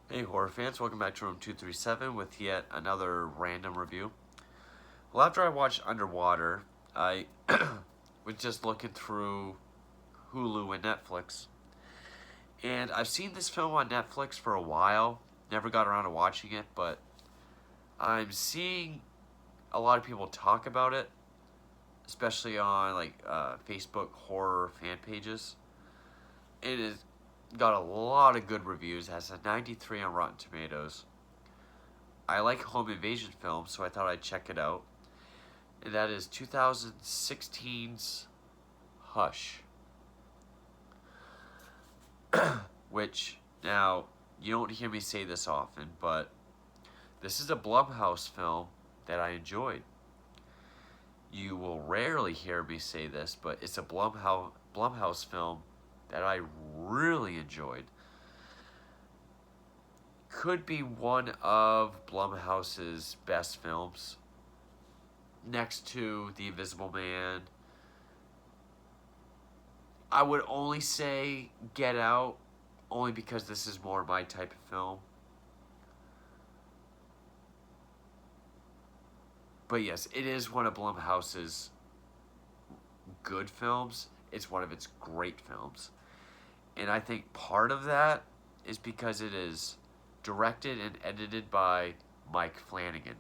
Hey horror fans, welcome back to Room 237 with yet another random review. Well, after I watched Underwater, I was just looking through Hulu and Netflix, and I've seen this film on Netflix for a while, never got around to watching it, but I'm seeing a lot of people talk about it, especially on Facebook horror fan pages. It has got a lot of good reviews, it has a 93 on Rotten Tomatoes. I like home invasion films, so I thought I'd check it out. And that is 2016's Hush. Which, now, you don't hear me say this often, but this is a Blumhouse film that I enjoyed. You will rarely hear me say this, but it's a Blumhouse film that I really enjoyed. Could be one of Blumhouse's best films, next to The Invisible Man. I would only say Get Out, only because this is more my type of film. But yes, it is one of Blumhouse's good films. It's one of its great films. And I think part of that is because it is directed and edited by Mike Flanagan,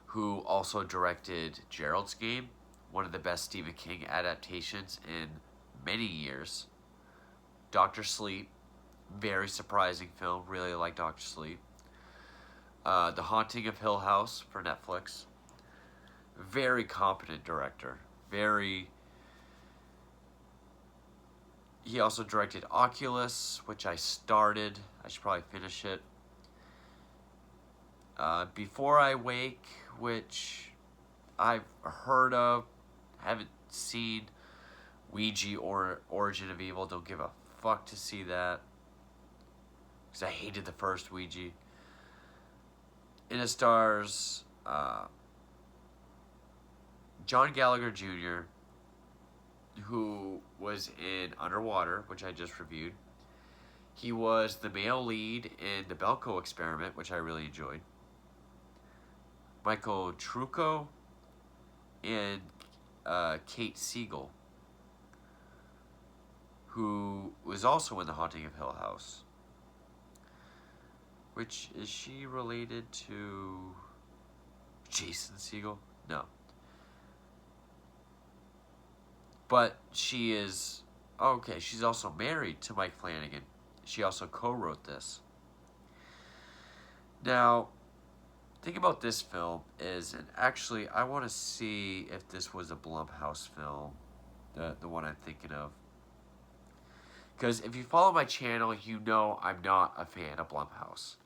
who also directed Gerald's Game, one of the best Stephen King adaptations in many years. Doctor Sleep, very surprising film. Really like Doctor Sleep. The Haunting of Hill House for Netflix. Very competent director. Very. He also directed Oculus, which I started. I should probably finish it. Before I Wake, which I've heard of, haven't seen. Ouija or Origin of Evil, don't give a fuck to see that. Because I hated the first Ouija. And it stars John Gallagher Jr., who was in Underwater, which I just reviewed. He was the male lead in The Belko Experiment, which I really enjoyed. Michael Trucco and Kate Siegel, who was also in The Haunting of Hill House. Which, is she related to Jason Segel? No. But she is, okay, she's also married to Mike Flanagan. She also co-wrote this. Now, thing about this film is, and actually I want to see if this was a Blumhouse film, the one I'm thinking of. Because if you follow my channel, you know I'm not a fan of Blumhouse.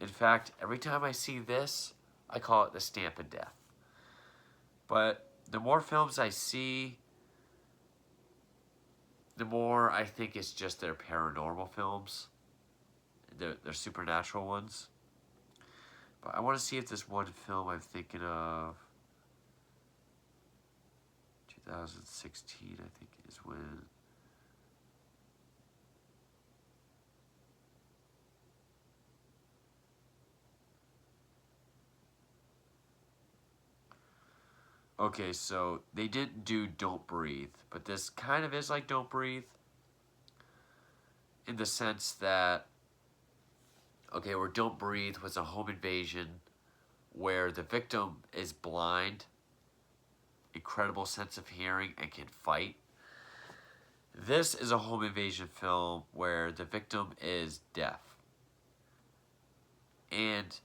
In fact, every time I see this, I call it the stamp of death. But the more films I see, the more I think it's just their paranormal films. Their supernatural ones. But I want to see if this one film I'm thinking of, 2016, I think is when. Okay, so they didn't do Don't Breathe, but this kind of is like Don't Breathe, in the sense that, okay, where Don't Breathe was a home invasion where the victim is blind, incredible sense of hearing, and can fight. This is a home invasion film where the victim is deaf. And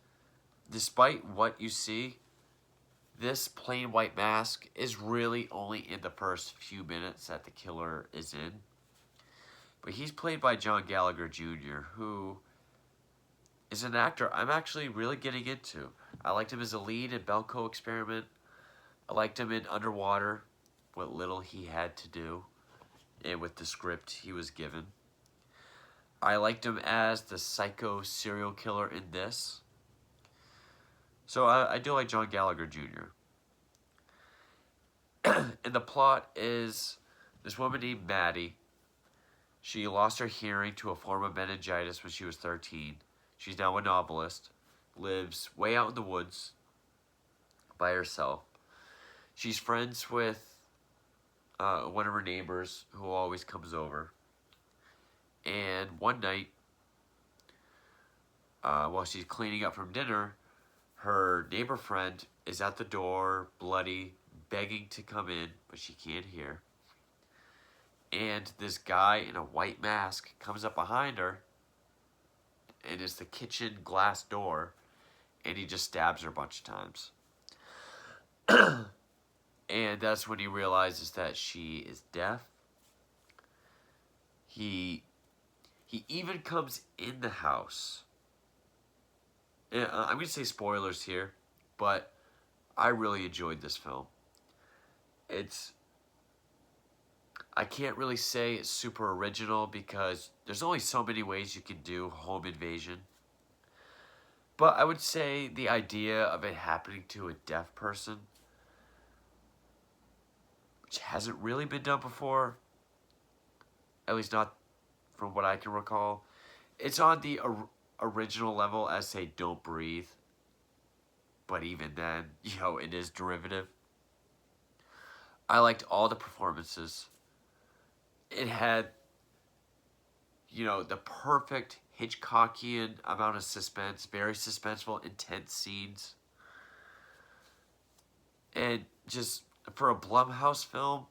despite what you see, this plain white mask is really only in the first few minutes that the killer is in. But he's played by John Gallagher Jr., who is an actor I'm actually really getting into. I liked him as a lead in Belko Experiment. I liked him in Underwater, what little he had to do, and with the script he was given. I liked him as the psycho serial killer in this. So I do like John Gallagher Jr. And the plot is this woman named Maddie She lost her hearing to a form of meningitis when she was 13. She's now a novelist, lives way out in the woods by herself. She's friends with one of her neighbors who always comes over. And one night, while she's cleaning up from dinner, her neighbor friend is at the door, bloody, begging to come in, but she can't hear. And this guy in a white mask comes up behind her, and it's the kitchen glass door, and he just stabs her a bunch of times. And that's when he realizes that she is deaf. He even comes in the house. I'm going to say spoilers here, but I really enjoyed this film. I can't really say it's super original because there's only so many ways you can do home invasion. But I would say the idea of it happening to a deaf person, which hasn't really been done before, at least not from what I can recall, it's on the original level as, say, Don't Breathe. But even then, it is derivative. I liked all the performances. It had, the perfect Hitchcockian amount of suspense, very suspenseful, intense scenes. And just for a Blumhouse film,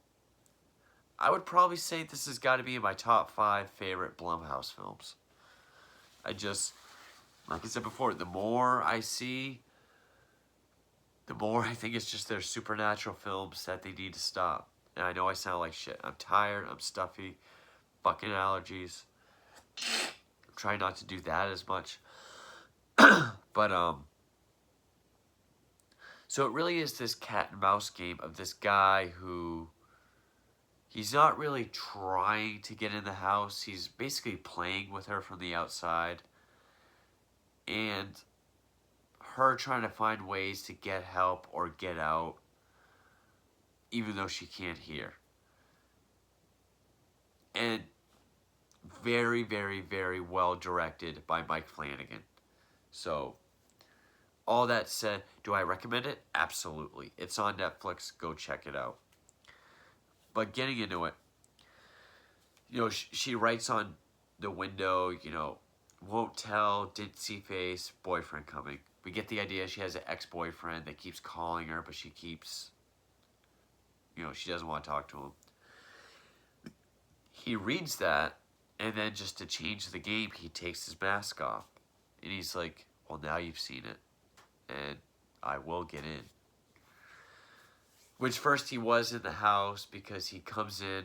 I would probably say this has got to be in my top 5 favorite Blumhouse films. Like I said before, the more I see, the more I think it's just their supernatural films that they need to stop. And I know I sound like shit. I'm tired, I'm stuffy, fucking allergies. I'm trying not to do that as much. But, so it really is this cat and mouse game of this guy who, he's not really trying to get in the house. He's basically playing with her from the outside. And her trying to find ways to get help or get out, even though she can't hear. And very, very, very well directed by Mike Flanagan. So, all that said, do I recommend it? Absolutely. It's on Netflix. Go check it out. But getting into it, she writes on the window, won't tell, didn't see face, boyfriend coming. We get the idea she has an ex-boyfriend that keeps calling her, but she keeps, she doesn't want to talk to him. He reads that, and then just to change the game, he takes his mask off. And he's like, well, now you've seen it, and I will get in. Which first he was in the house because he comes in.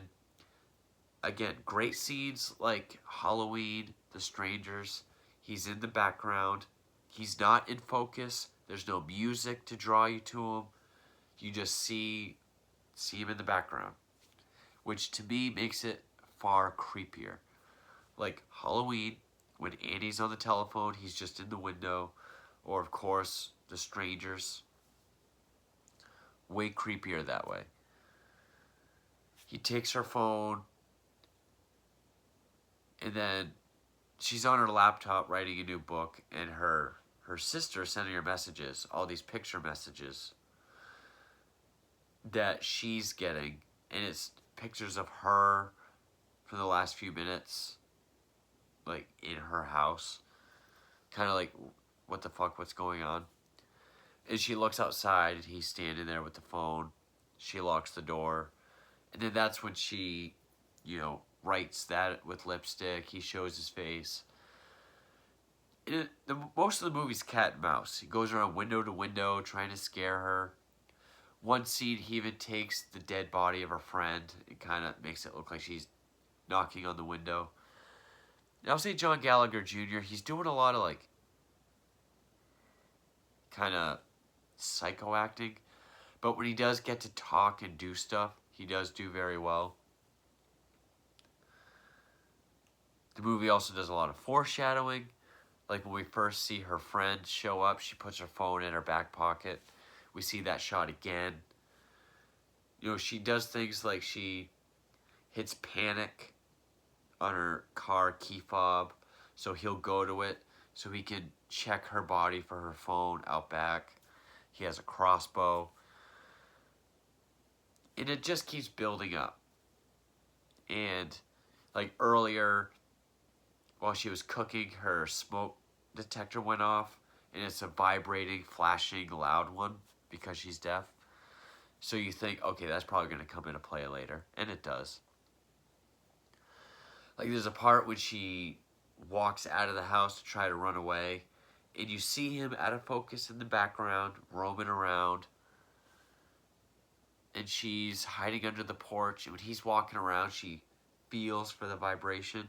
Again, great scenes like Halloween, The Strangers. He's in the background. He's not in focus. There's no music to draw you to him. You just see him in the background. Which to me makes it far creepier. Like Halloween, when Andy's on the telephone, he's just in the window. Or of course, The Strangers. Way creepier that way. He takes her phone. And then she's on her laptop writing a new book, and her sister sending her messages, all these picture messages that she's getting, and it's pictures of her for the last few minutes, like in her house, kind of like, what the fuck, what's going on? And she looks outside, and he's standing there with the phone. She locks the door, and then that's when she, writes that with lipstick. He shows his face. Most of the movie's cat and mouse. He goes around window to window trying to scare her. One scene, he even takes the dead body of her friend and kind of makes it look like she's knocking on the window. And I'll say John Gallagher Jr., he's doing a lot of kind of psycho acting. But when he does get to talk and do stuff, he does do very well. The movie also does a lot of foreshadowing. Like when we first see her friend show up, she puts her phone in her back pocket. We see that shot again. She does things like she hits panic on her car key fob, so he'll go to it so he can check her body for her phone out back. He has a crossbow. And it just keeps building up. And like earlier, while she was cooking, her smoke detector went off, and it's a vibrating, flashing, loud one because she's deaf. So you think, okay, that's probably going to come into play later. And it does. Like there's a part when she walks out of the house to try to run away, and you see him out of focus in the background, roaming around, and she's hiding under the porch, and when he's walking around, she feels for the vibration.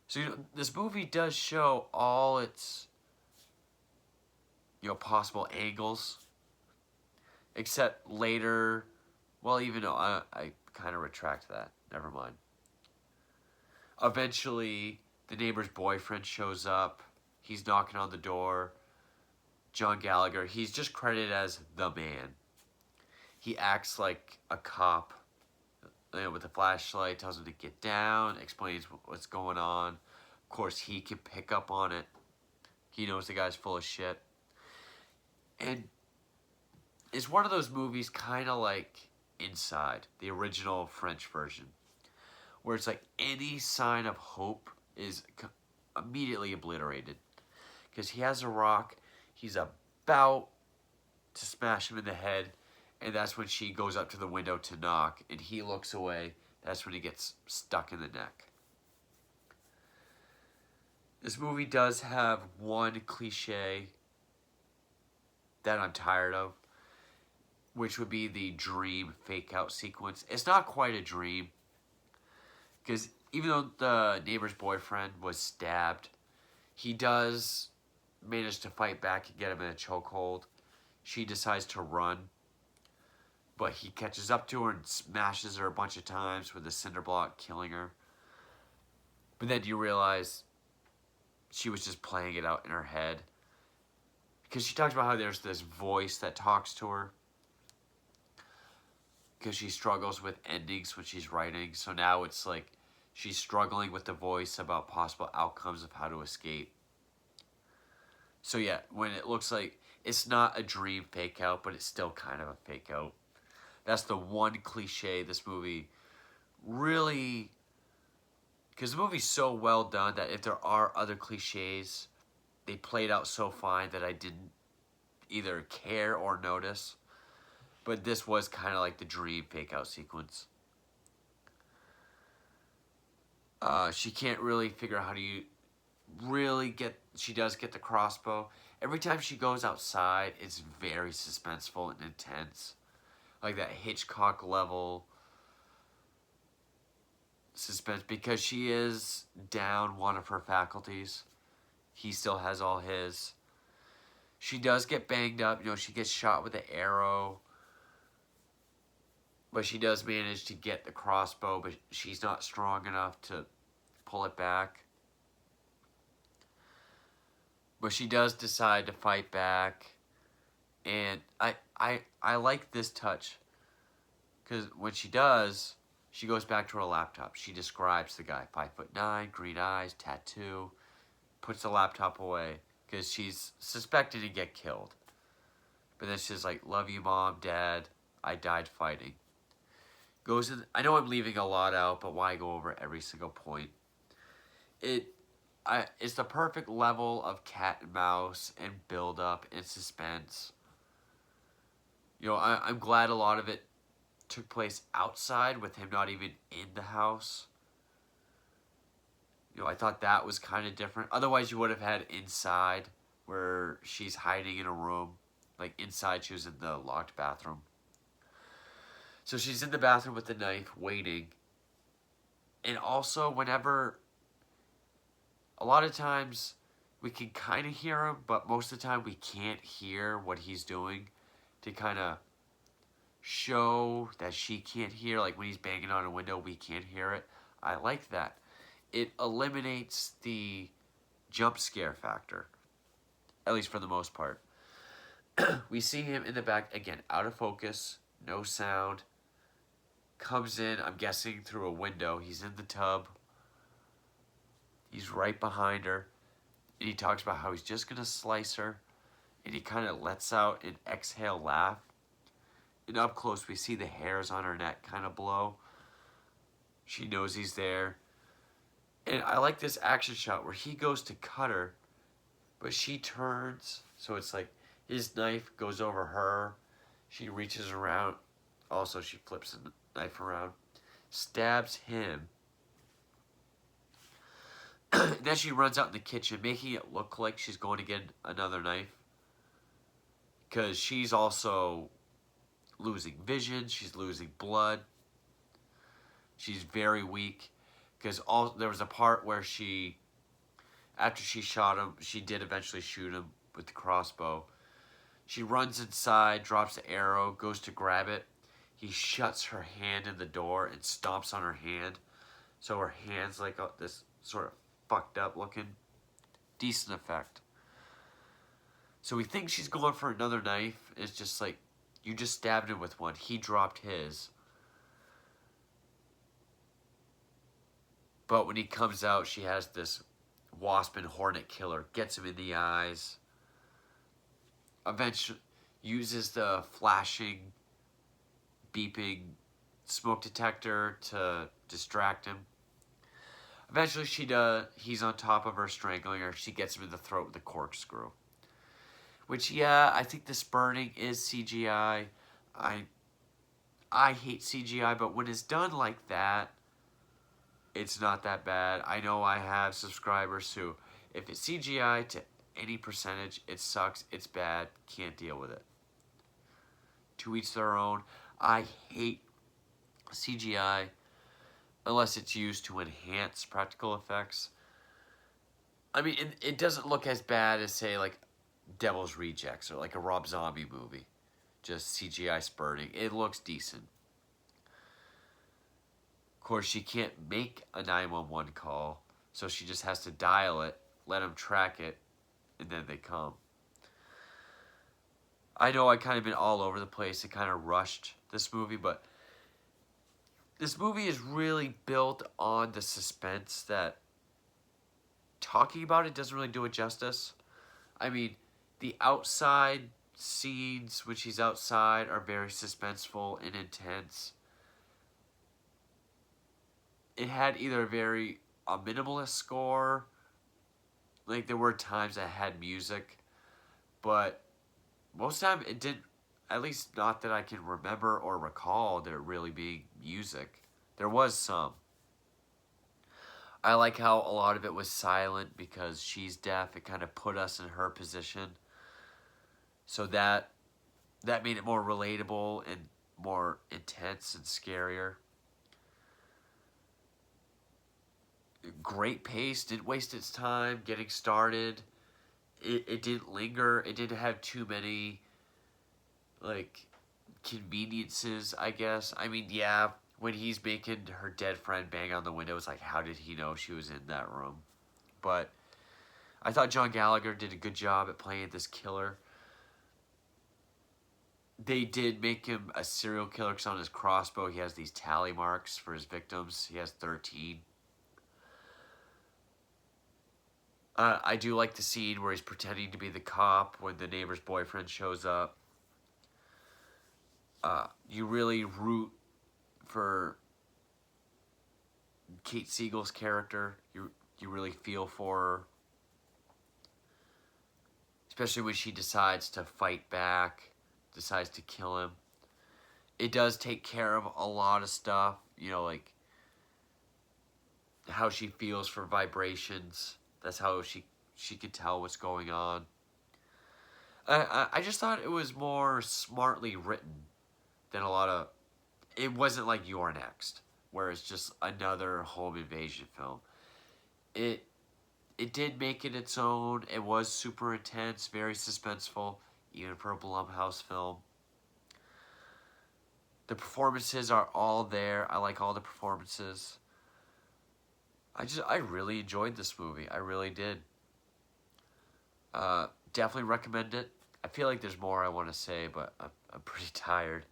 So this movie does show all its possible angles, except later. Well, even though I kind of retract that. Never mind. Eventually, the neighbor's boyfriend shows up. He's knocking on the door. John Gallagher. He's just credited as the man. He acts like a cop, with a flashlight, tells him to get down, explains what's going on. Of course, he can pick up on it. He knows the guy's full of shit. And it's one of those movies kind of like Inside, the original French version, where it's like any sign of hope is immediately obliterated. Because he has a rock, he's about to smash him in the head, and that's when she goes up to the window to knock, and he looks away. That's when he gets stuck in the neck. This movie does have one cliche that I'm tired of, which would be the dream fake-out sequence. It's not quite a dream, because even though the neighbor's boyfriend was stabbed, he does manage to fight back and get him in a chokehold. She decides to run, but he catches up to her and smashes her a bunch of times with a cinder block, killing her. But then you realize she was just playing it out in her head, because she talks about how there's this voice that talks to her, because she struggles with endings when she's writing. So now it's like she's struggling with the voice about possible outcomes of how to escape. So yeah, when it looks like it's not a dream fake out, but it's still kind of a fake out. That's the one cliche this movie really, because the movie's so well done that if there are other cliches, they played out so fine that I didn't either care or notice. But this was kind of like the dream fake out sequence. She can't really figure out how to really get, she does get the crossbow. Every time she goes outside, it's very suspenseful and intense. Like that Hitchcock level suspense, because she is down one of her faculties. He still has all his. She does get banged up. She gets shot with an arrow. But she does manage to get the crossbow, but she's not strong enough to pull it back. But she does decide to fight back. And I like this touch. Because when she does, she goes back to her laptop. She describes the guy. 5'9", green eyes, tattoo. Puts the laptop away. Because she's suspected to get killed. But then she's like, love you, Mom, Dad. I died fighting. Goes in. I know I'm leaving a lot out, but why go over every single point? It's the perfect level of cat and mouse and build up and suspense. I'm glad a lot of it took place outside with him not even in the house. I thought that was kind of different. Otherwise, you would have had inside where she's hiding in a room. Like inside, she was in the locked bathroom. So she's in the bathroom with the knife, waiting. And also, a lot of times, we can kind of hear him, but most of the time, we can't hear what he's doing to kind of show that she can't hear. Like when he's banging on a window, we can't hear it. I like that. It eliminates the jump scare factor, at least for the most part. We see him in the back, again, out of focus, no sound. comes in, I'm guessing through a window. He's in the tub. He's right behind her. And he talks about how he's just going to slice her. And he kind of lets out an exhale laugh. And up close, we see the hairs on her neck kind of blow. She knows he's there. And I like this action shot where he goes to cut her, but she turns. So it's like his knife goes over her. She reaches around. Also, she flips the knife around. Stabs him. Then she runs out in the kitchen, making it look like she's going to get another knife. Because she's also losing vision. She's losing blood. She's very weak. Because there was a part where she, after she shot him, she did eventually shoot him with the crossbow. She runs inside, drops the arrow, goes to grab it. He shuts her hand in the door and stomps on her hand. So her hand's like this sort of fucked up looking. Decent effect. So we think she's going for another knife. It's just like, you just stabbed him with one. He dropped his. But when he comes out, she has this wasp and hornet killer. Gets him in the eyes. Eventually uses the flashing, beeping smoke detector to distract him. Eventually he's on top of her, strangling her. She gets him in the throat with a corkscrew. Which, yeah, I think this burning is CGI. I hate CGI, but when it's done like that, it's not that bad. I know I have subscribers who, if it's CGI to any percentage, it sucks, it's bad, can't deal with it. To each their own. I hate CGI unless it's used to enhance practical effects. I mean, it doesn't look as bad as, say, like Devil's Rejects or like a Rob Zombie movie. Just CGI spurting. It looks decent. Of course, she can't make a 911 call, so she just has to dial it, let them track it, and then they come. I know I kind of been all over the place and kind of rushed this movie, but this movie is really built on the suspense that talking about it doesn't really do it justice. I mean, the outside scenes when she's outside are very suspenseful and intense. It had either a minimalist score, like there were times that had music, but most of the time it didn't, at least not that I can remember or recall there really being music. There was some. I like how a lot of it was silent because she's deaf. It kind of put us in her position. So that made it more relatable and more intense and scarier. Great pace, didn't waste its time getting started. It didn't linger. It didn't have too many, like, conveniences, I guess. I mean, yeah, when he's making her dead friend bang on the window, it's like, how did he know she was in that room? But I thought John Gallagher did a good job at playing this killer. They did make him a serial killer because on his crossbow he has these tally marks for his victims. He has 13. I do like the scene where he's pretending to be the cop when the neighbor's boyfriend shows up. You really root for Kate Siegel's character. You really feel for her. Especially when she decides to fight back, decides to kill him. It does take care of a lot of stuff, you know, like how she feels for vibrations. That's how she could tell what's going on. I just thought it was more smartly written than a lot of... It wasn't like You're Next, where it's just another home invasion film. It did make it its own. It was super intense, very suspenseful, even for a Blumhouse film. The performances are all there. I like all the performances. I really enjoyed this movie. I really did. Definitely recommend it. I feel like there's more I want to say, but I'm pretty tired.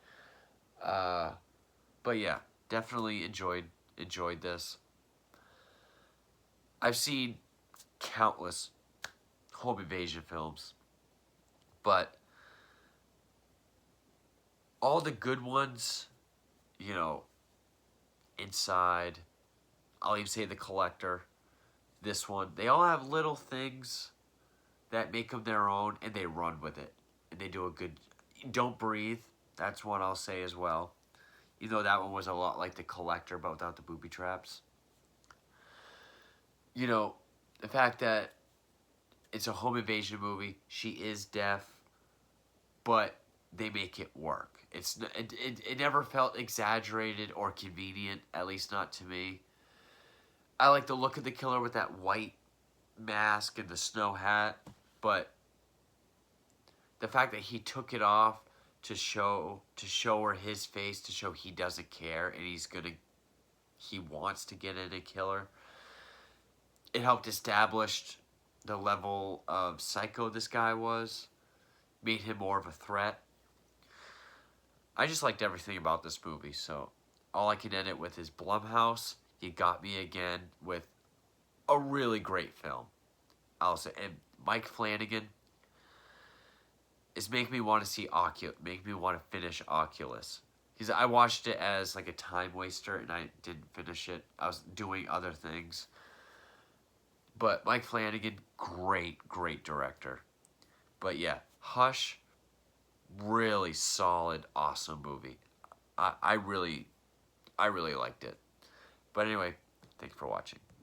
But yeah, definitely enjoyed this. I've seen countless home invasion films, but all the good ones, you know, Inside, I'll even say The Collector, this one, they all have little things that make them their own, and they run with it, and they do a good. Don't Breathe, that's one I'll say as well. Even though that one was a lot like The Collector, but without the booby traps. You know, the fact that it's a home invasion movie, she is deaf, but they make it work. It never felt exaggerated or convenient, at least not to me. I like the look of the killer with that white mask and the snow hat, but the fact that he took it off to show her his face, to show he doesn't care and he wants to get in a killer. It helped establish the level of psycho this guy was, made him more of a threat. I just liked everything about this movie, so all I can end it with is Blumhouse. You got me again with a really great film. I'll say, and Mike Flanagan is making me want to see make me want to finish Oculus. Because I watched it as like a time waster and I didn't finish it. I was doing other things. But Mike Flanagan, great director. But yeah, Hush, really solid, awesome movie. I really liked it. But anyway, thanks for watching.